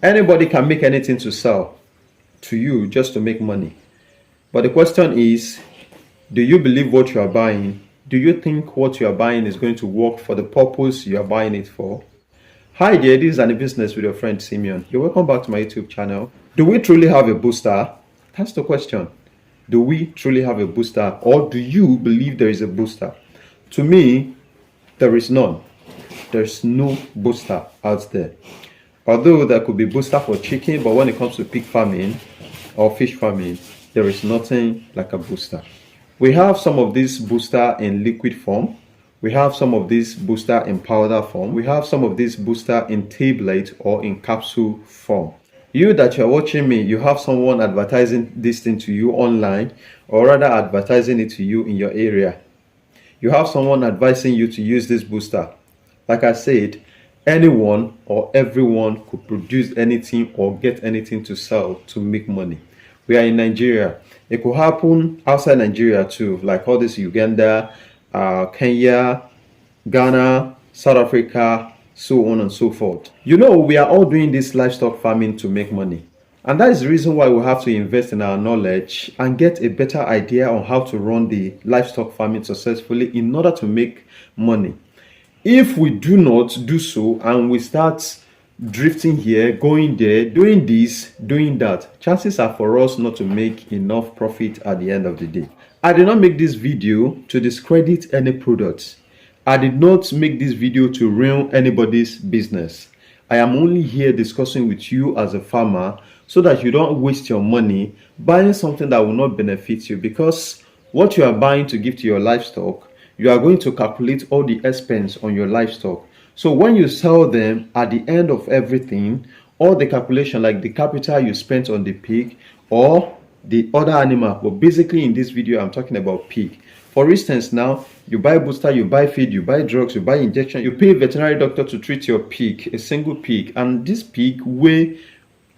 Anybody can make anything to sell to you just to make money. But the question is, do you believe what you are buying? Do you think what you are buying is going to work for the purpose you are buying it for? Hi there, this is AniBusiness with your friend Simeon. You're welcome back to my YouTube channel. Do we truly have a booster? That's the question. Do we truly have a booster, or do you believe there is a booster? To me, there is none. There's no booster out there. Although there could be booster for chicken, but when it comes to pig farming or fish farming, there is nothing like a booster. We have some of this booster in liquid form. We have some of this booster in powder form. We have some of this booster in tablet or in capsule form. You that you're watching me, you have someone advertising this thing to you online, or rather advertising it to you in your area. You have someone advising you to use this booster. Like I said, anyone or everyone could produce anything or get anything to sell to make money. We are in Nigeria. It could happen outside Nigeria too, like all this Uganda, Kenya, Ghana, South Africa, so on and so forth. You know, we are all doing this livestock farming to make money. And that is the reason why we have to invest in our knowledge and get a better idea on how to run the livestock farming successfully in order to make money. If we do not do so and we start drifting here, going there, doing this, doing that, chances are for us not to make enough profit at the end of the day. I did not make this video to discredit any products. I did not make this video to ruin anybody's business. I am only here discussing with you as a farmer so that you don't waste your money buying something that will not benefit you, because what you are buying to give to your livestock, you are going to calculate all the expense on your livestock. So when you sell them, at the end of everything, all the calculation, like the capital you spent on the pig or the other animal, but basically in this video I'm talking about pig. For instance, now you buy booster, you buy feed, you buy drugs, you buy injection, you pay a veterinary doctor to treat your pig, a single pig, and this pig weigh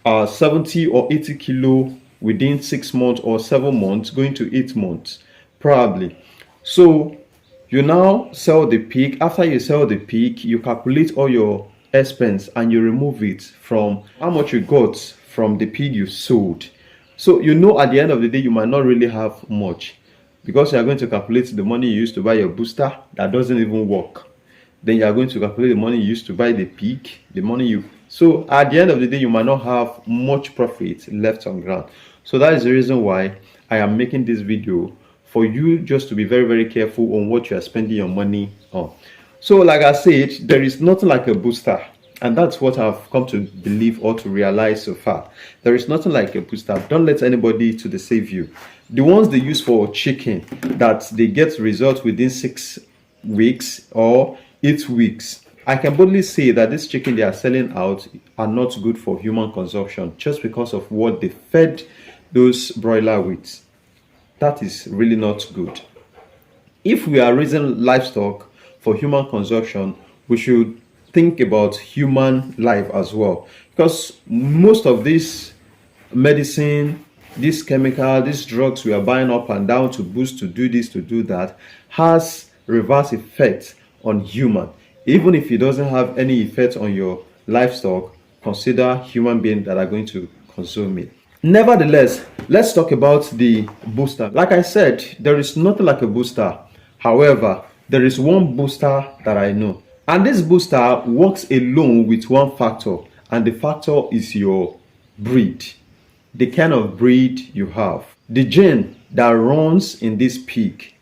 70 or 80 kilo within 6 months or 7 months, going to 8 months probably. So you now sell the pig. After you sell the pig, you calculate all your expense and you remove it from how much you got from the pig you sold. So you know at the end of the day you might not really have much, because you are going to calculate the money you used to buy your booster that doesn't even work. Then you are going to calculate the money you used to buy the pig, the money you... So at the end of the day you might not have much profit left on ground. So that is the reason why I am making this video, for you just to be very, very careful on what you are spending your money on. So like I said, there is nothing like a booster, and that's what I've come to believe or to realize so far. There is nothing like a booster. Don't let anybody to deceive you. The ones they use for chicken, that they get results within 6 weeks or 8 weeks, I can boldly say that this chicken they are selling out are not good for human consumption, just because of what they fed those broiler with. That is really not good. If we are raising livestock for human consumption, we should think about human life as well, because most of this medicine, this chemical, these drugs we are buying up and down to boost, to do this, to do that, has reverse effect on human. Even if it doesn't have any effect on your livestock, consider human beings that are going to consume it. Nevertheless, let's talk about the booster. Like I said, there is nothing like a booster. However, there is one booster that I know, and this booster works alone with one factor, and the factor is your breed, the kind of breed you have, the gene that runs in this pig,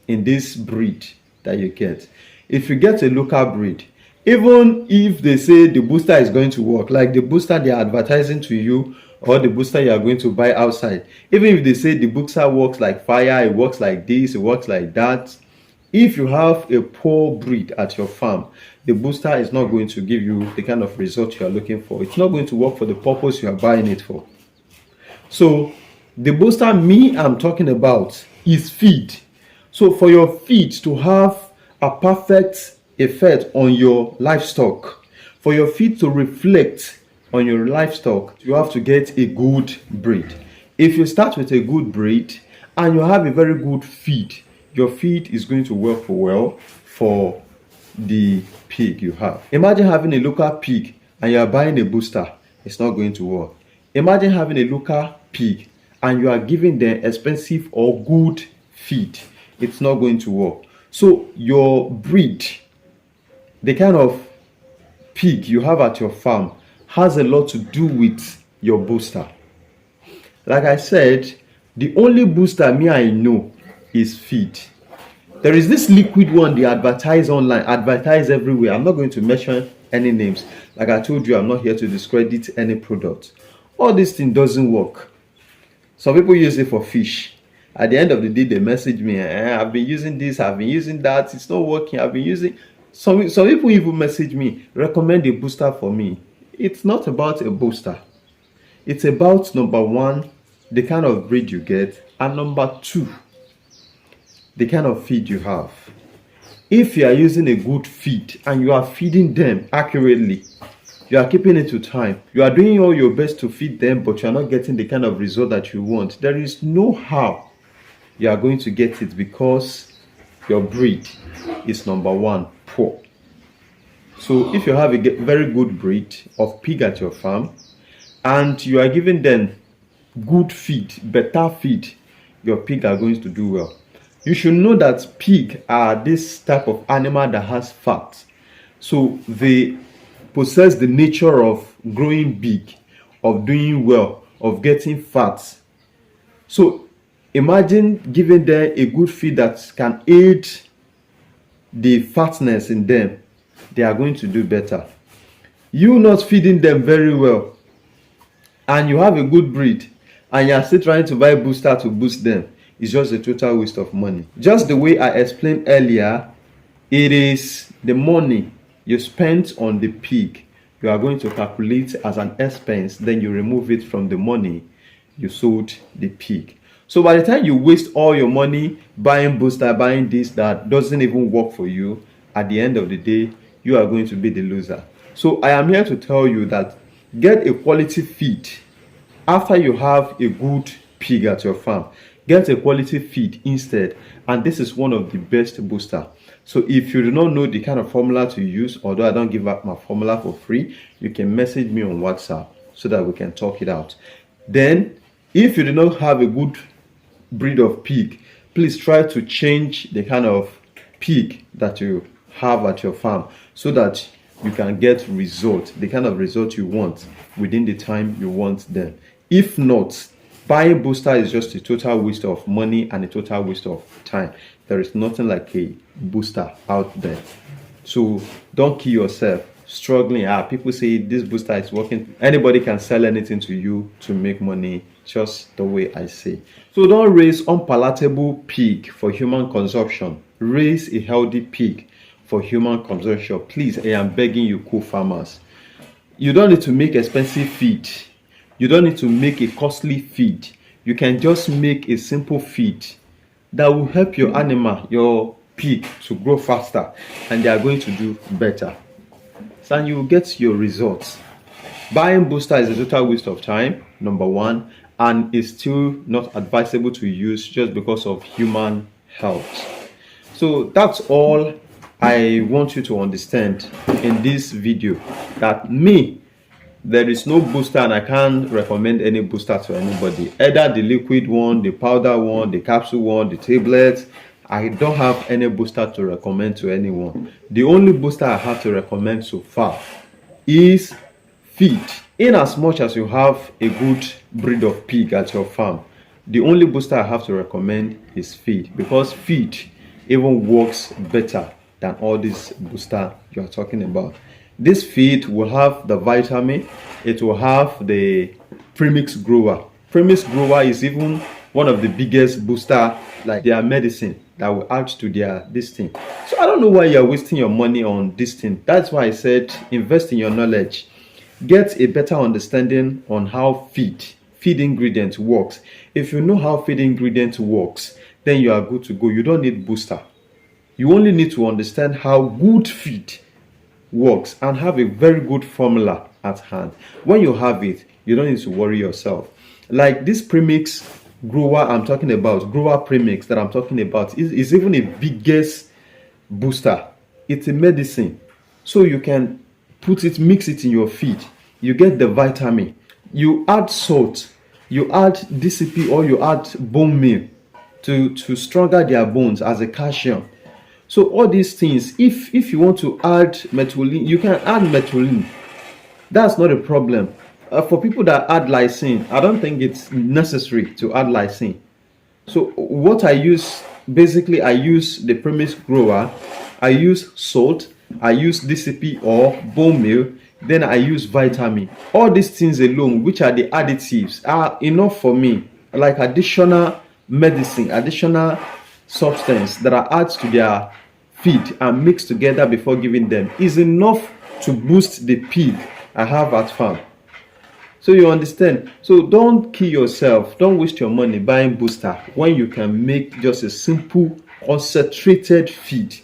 in this breed that you get. If you get a local breed, even if they say the booster is going to work, like the booster they are advertising to you, or the booster you are going to buy outside, even if they say the booster works like fire, it works like this, it works like that, if you have a poor breed at your farm, the booster is not going to give you the kind of result you are looking for. It's not going to work for the purpose you are buying it for. So the booster I'm talking about is feed. So for your feed to have a perfect effect on your livestock, for your feed to reflect on your livestock, you have to get a good breed. If you start with a good breed and you have a very good feed, your feed is going to work well for the pig you have. Imagine having a local pig and you are buying a booster. It's not going to work. Imagine having a local pig and you are giving them expensive or good feed. It's not going to work. So your breed, the kind of pig you have at your farm, has a lot to do with your booster. Like I said, the only booster me I know is feed. There is this liquid one they advertise online, advertise everywhere. I'm not going to mention any names. Like I told you, I'm not here to discredit any product. All this thing doesn't work. Some people use it for fish. At the end of the day, they message me, I've been using this, I've been using that, it's not working, I've been using... Some people even message me, recommend a booster for me. It's not about a booster. It's about, number one, the kind of breed you get, and number two, the kind of feed you have. If you are using a good feed and you are feeding them accurately, you are keeping it to time, you are doing all your best to feed them, but you are not getting the kind of result that you want, there is no how you are going to get it, because your breed is, number one, poor. So if you have a very good breed of pig at your farm and you are giving them good feed, better feed, your pig are going to do well. You should know that pig are this type of animal that has fat. So they possess the nature of growing big, of doing well, of getting fat. So imagine giving them a good feed that can aid the fatness in them. They are going to do better. You not feeding them very well and you have a good breed and you are still trying to buy booster to boost them, it's just a total waste of money. Just the way I explained earlier, it is the money you spent on the pig you are going to calculate as an expense, then you remove it from the money you sold the pig. So by the time you waste all your money buying booster, buying this that doesn't even work for you, at the end of the day, you are going to be the loser. So I am here to tell you that get a quality feed. After you have a good pig at your farm, get a quality feed instead, and this is one of the best booster. So if you do not know the kind of formula to use, although I don't give up my formula for free, you can message me on WhatsApp so that we can talk it out. Then if you do not have a good breed of pig, please try to change the kind of pig that you have at your farm so that you can get result, the kind of result you want within the time you want them. If not, buying booster is just a total waste of money and a total waste of time. There is nothing like a booster out there. So don't kill yourself struggling. People say this booster is working. Anybody can sell anything to you to make money, just the way I say. So don't raise unpalatable pig for human consumption. Raise a healthy pig for human consumption. Please, I am begging you, co-farmers. You don't need to make expensive feed. You don't need to make a costly feed. You can just make a simple feed that will help your animal, your pig, to grow faster, and they are going to do better. So you will get your results. Buying booster is a total waste of time, number one, and is still not advisable to use just because of human health. So that's all I want you to understand in this video, that there is no booster and I can't recommend any booster to anybody. Either the liquid one, the powder one, the capsule one, the tablets. I don't have any booster to recommend to anyone. The only booster I have to recommend so far is feed. In as much as you have a good breed of pig at your farm, the only booster I have to recommend is feed, because feed even works better than all these booster you are talking about. This feed will have the vitamin, it will have the premix grower. Premix grower is even one of the biggest booster, like their medicine that will add to their this thing. So I don't know why you're wasting your money on this thing. That's why I said invest in your knowledge. Get a better understanding on how feed ingredient works. If you know how feed ingredient works, then you are good to go. You don't need booster. You only need to understand how good feed works and have a very good formula at hand. When you have it, you don't need to worry yourself. Like this premix grower I'm talking about, grower premix that I'm talking about, is even a biggest booster. It's a medicine, so you can put it, mix it in your feed. you get the vitamin, you add salt, you add DCP, or you add bone meal to stronger their bones as a calcium. So all these things, if you want to add metolin, you can add metolin. That's not a problem. For people that add lysine, I don't think it's necessary to add lysine. So what I use, basically I use the premise grower, I use salt, I use DCP or bone meal, then I use vitamin. All these things alone, which are the additives, are enough for me, like additional medicine, additional substance that are added to their feed and mixed together before giving them, is enough to boost the pig I have at farm. So you understand? So don't kill yourself, don't waste your money buying booster when you can make just a simple concentrated feed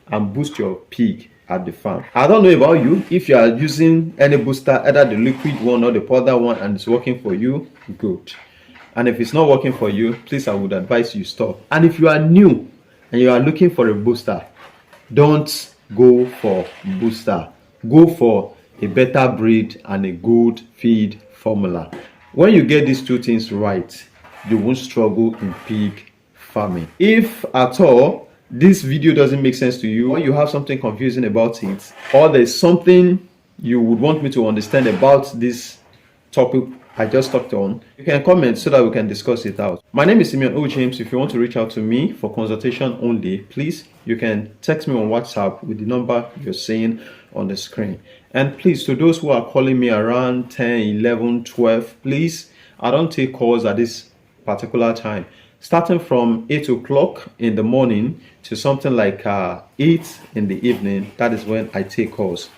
and boost your pig at the farm. I don't know about you. If you are using any booster, either the liquid one or the powder one, and it's working for you, good. And if it's not working for you, please, I would advise you stop. And if you are new and you are looking for a booster, don't go for booster. Go for a better breed and a good feed formula. When you get these two things right, you won't struggle in pig farming. If at all this video doesn't make sense to you, or you have something confusing about it, or there's something you would want me to understand about this topic I just talked on, you can comment so that we can discuss it out. My name is Simeon O. James. If you want to reach out to me for consultation only, please, you can text me on WhatsApp with the number you're seeing on the screen. And please, to those who are calling me around 10, 11, 12, please, I don't take calls at this particular time. Starting from 8 o'clock in the morning to something like 8 in the evening, that is when I take calls.